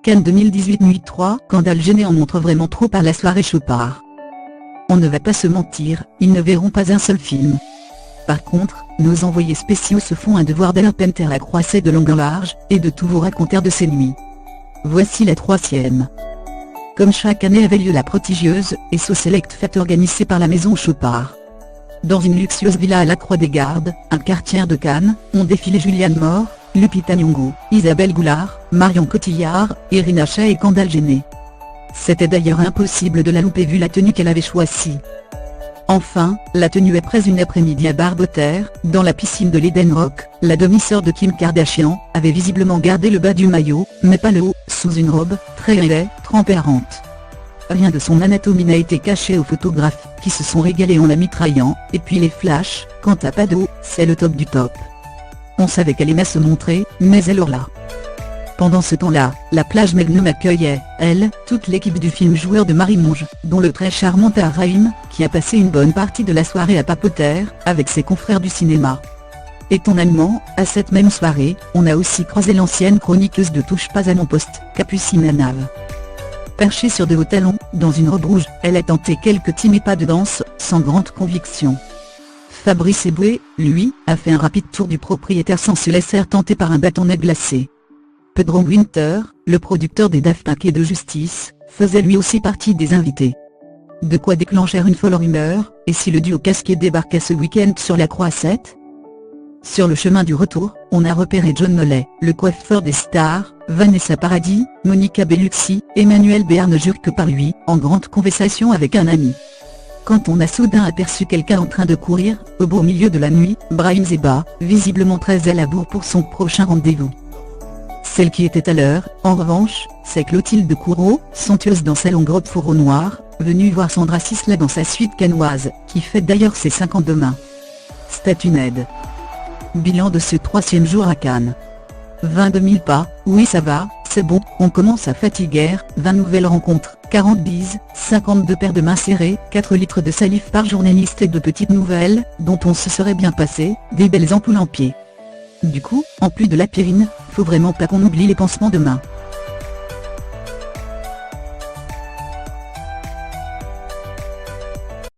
Cannes 2018 Nuit 3. Kendall Jenner en montre vraiment trop par la soirée Chopard. On ne va pas se mentir, ils ne verront pas un seul film. Par contre, nos envoyés spéciaux se font un devoir d'aller à croisser de long en large, et de tout vous raconter de ces nuits. Voici la 3e. Comme chaque année avait lieu la prodigieuse et So Select fête organisée par la maison Chopard. Dans une luxueuse villa à la Croix-des-Gardes, un quartier de Cannes, ont défilé Julianne Moore, Lupita Nyong'o, Isabelle Goulart, Marion Cotillard, Irina Shayk et Kendall Jenner. C'était d'ailleurs impossible de la louper vu la tenue qu'elle avait choisie. Enfin, la tenue est prise une après-midi à Barbotter, dans la piscine de l'Eden Rock. La demi-sœur de Kim Kardashian avait visiblement gardé le bas du maillot, mais pas le haut, sous une robe très raide, transparente. Rien de son anatomie n'a été caché aux photographes, qui se sont régalés en la mitraillant, et puis les flashs, quant à pas d'eau, c'est le top du top. On savait qu'elle aimait se montrer, mais elle hurla. Pendant ce temps-là, la plage Magnum accueillait, elle, toute l'équipe du film Joueur de Marie-Monge, dont le très charmant Tahar, qui a passé une bonne partie de la soirée à papoter, avec ses confrères du cinéma. Étonnamment, à cette même soirée, on a aussi croisé l'ancienne chroniqueuse de Touche pas à mon poste, Capucine Nave. Perchée sur de hauts talons, dans une robe rouge, elle a tenté quelques timides pas de danse, sans grande conviction. Fabrice Eboué, lui, a fait un rapide tour du propriétaire sans se laisser tenter par un bâtonnet glacé. Pedro Winter, le producteur des Daft Punk et de Justice, faisait lui aussi partie des invités. De quoi déclencher une folle rumeur, et si le duo casqué débarquait ce week-end sur la Croisette? Sur le chemin du retour, on a repéré John Nollet, le coiffeur des stars, Vanessa Paradis, Monica Bellucci, Emmanuel Béard ne jure que par lui, en grande conversation avec un ami. Quand on a soudain aperçu quelqu'un en train de courir, au beau milieu de la nuit, Brahim Zeba, visiblement très à la bourre pour son prochain rendez-vous. Celle qui était à l'heure, en revanche, c'est Clotilde Courreau, somptueuse dans sa longue robe fourreau noir, venue voir Sandra Sisla dans sa suite cannoise, qui fête d'ailleurs ses 5 ans demain. Statue Ned. Bilan de ce 3e jour à Cannes. 22 000 pas, oui ça va, c'est bon, on commence à fatiguer, 20 nouvelles rencontres, 40 bises, 52 paires de mains serrées, 4 litres de salive par journaliste et de petites nouvelles, dont on se serait bien passé, des belles ampoules en pied. Du coup, en plus de la pyrine, faut vraiment pas qu'on oublie les pansements de main.